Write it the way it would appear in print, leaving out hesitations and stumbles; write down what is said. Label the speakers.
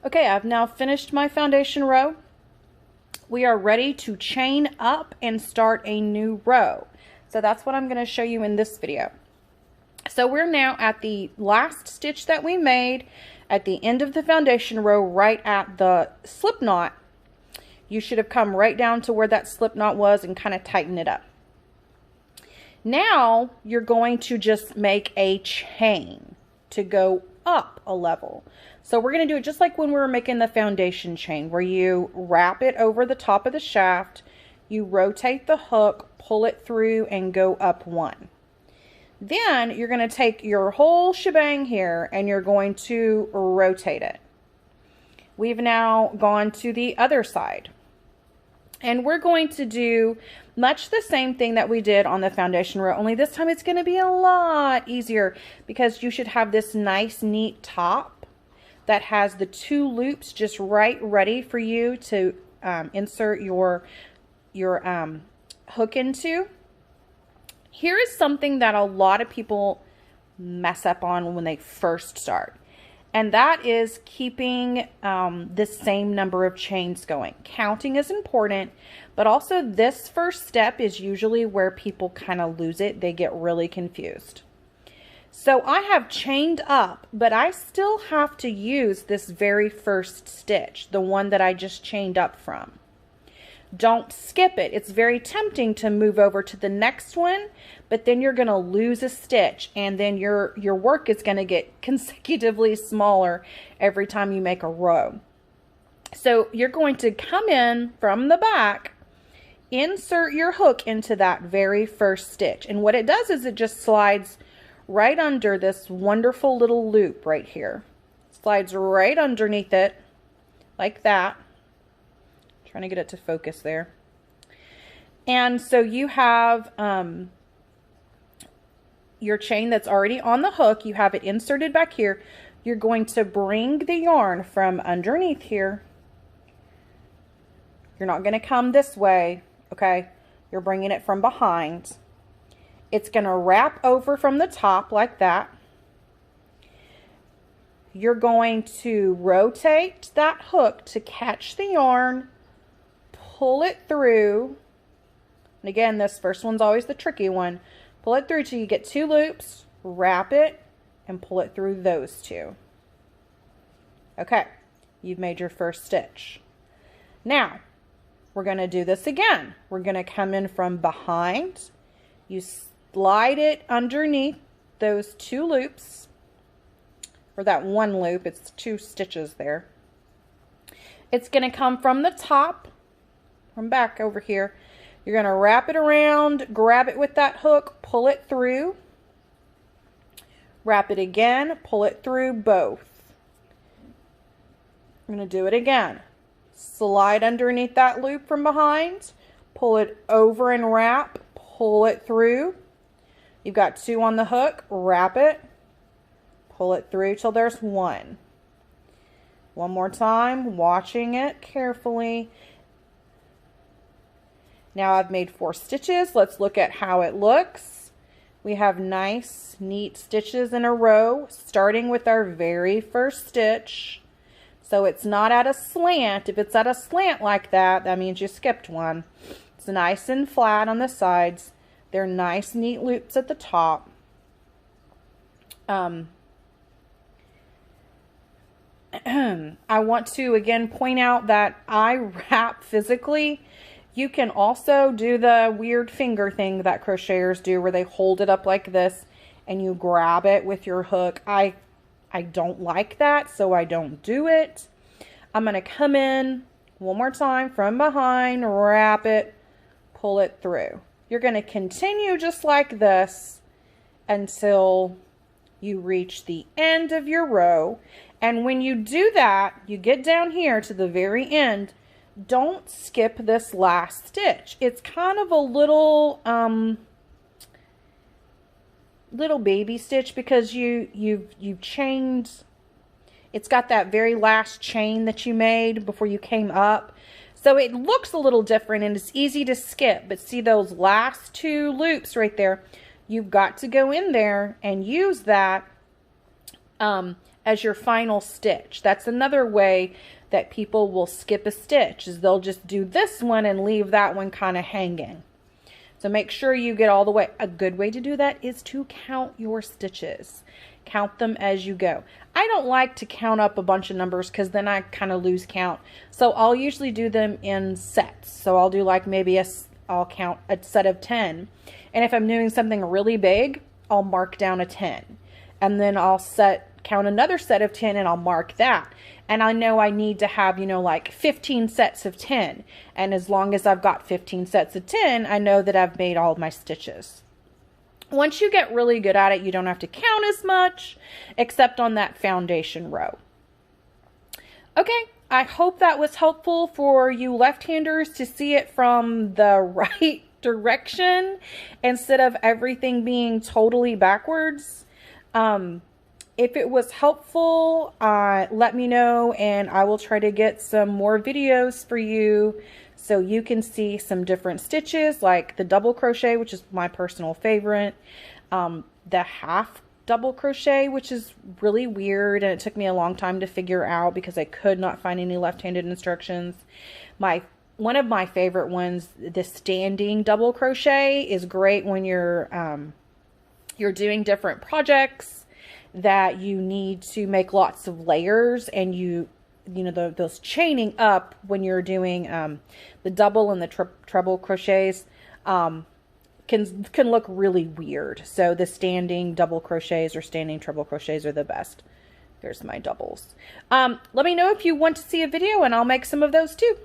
Speaker 1: Okay, I've now finished my foundation row. We are ready to chain up and start a new row. So that's what I'm going to show you in this video. So we're now at the last stitch that we made at the end of the foundation row, right at the slip knot. You should have come right down to where that slip knot was and kind of tighten it up. Now you're going to just make a chain to go up a level. So we're going to do it just like when we were making the foundation chain, where you wrap it over the top of the shaft, you rotate the hook, pull it through, and go up one. Then you're going to take your whole shebang here and you're going to rotate it. We've now gone to the other side. And we're going to do much the same thing that we did on the foundation row, only this time it's going to be a lot easier because you should have this nice, neat top that has the 2 loops just right ready for you to insert your hook into. Here is something that a lot of people mess up on when they first start. And that is keeping the same number of chains going. Counting is important, but also this first step is usually where people kind of lose it. They get really confused. So I have chained up, but I still have to use this very first stitch, the one that I just chained up from. Don't skip it. It's very tempting to move over to the next one, but then you're going to lose a stitch, and then your work is going to get consecutively smaller every time you make a row. So you're going to come in from the back, insert your hook into that very first stitch, and what it does is it just slides right under this wonderful little loop right here. Slides right underneath it like that. Trying to get it to focus there. And so you have your chain that's already on the hook. You have it inserted back here. You're going to bring the yarn from underneath here. You're not going to come this way, okay? You're bringing it from behind. It's going to wrap over from the top like that. You're going to rotate that hook to catch the yarn, pull it through, and again, this first one's always the tricky one. Pull it through till you get 2 loops, wrap it, and pull it through those 2. Okay, you've made your first stitch. Now, we're going to do this again. We're going to come in from behind. You slide it underneath those 2 loops, or that 1 loop. It's 2 stitches there. It's going to come from the top, from back over here. You're going to wrap it around, grab it with that hook, pull it through, wrap it again, pull it through both. I'm going to do it again. Slide underneath that loop from behind, pull it over and wrap, pull it through. You've got 2 on the hook, wrap it, pull it through till there's 1. One more time, watching it carefully. Now I've made 4 stitches. Let's look at how it looks. We have nice, neat stitches in a row, starting with our very first stitch. So it's not at a slant. If it's at a slant like that, that means you skipped one. It's nice and flat on the sides. They're nice, neat loops at the top. I want to again point out that I wrap physically. You can also do the weird finger thing that crocheters do where they hold it up like this and you grab it with your hook. I don't like that, so I don't do it. I'm going to come in one more time from behind, wrap it, pull it through. You're going to continue just like this until you reach the end of your row. And when you do that, you get down here to the very end. Don't skip this last stitch. It's kind of a little baby stitch because you've chained. It's got that very last chain that you made before you came up. So it looks a little different and it's easy to skip. But see those last 2 loops right there? You've got to go in there and use that as your final stitch. That's another way that people will skip a stitch, is they'll just do this one and leave that one kind of hanging. So make sure you get all the way. A good way to do that is to count your stitches. Count them as you go. I don't like to count up a bunch of numbers because then I kind of lose count. So I'll usually do them in sets. So I'll do like maybe I'll count a set of 10. And if I'm doing something really big, I'll mark down a 10. And then I'll count another set of 10 and I'll mark that. And I know I need to have, you know, like 15 sets of 10. And as long as I've got 15 sets of 10, I know that I've made all of my stitches. Once you get really good at it, you don't have to count as much, except on that foundation row. Okay, I hope that was helpful for you left-handers to see it from the right direction instead of everything being totally backwards. If it was helpful, let me know, and I will try to get some more videos for you so you can see some different stitches, like the double crochet, which is my personal favorite, the half double crochet, which is really weird, and it took me a long time to figure out because I could not find any left-handed instructions. One of my favorite ones, the standing double crochet, is great when you're doing different projects that you need to make lots of layers, and you know, those chaining up when you're doing the double and the treble crochets can look really weird. So the standing double crochets or standing treble crochets are the best. There's my doubles. Let me know if you want to see a video and I'll make some of those too.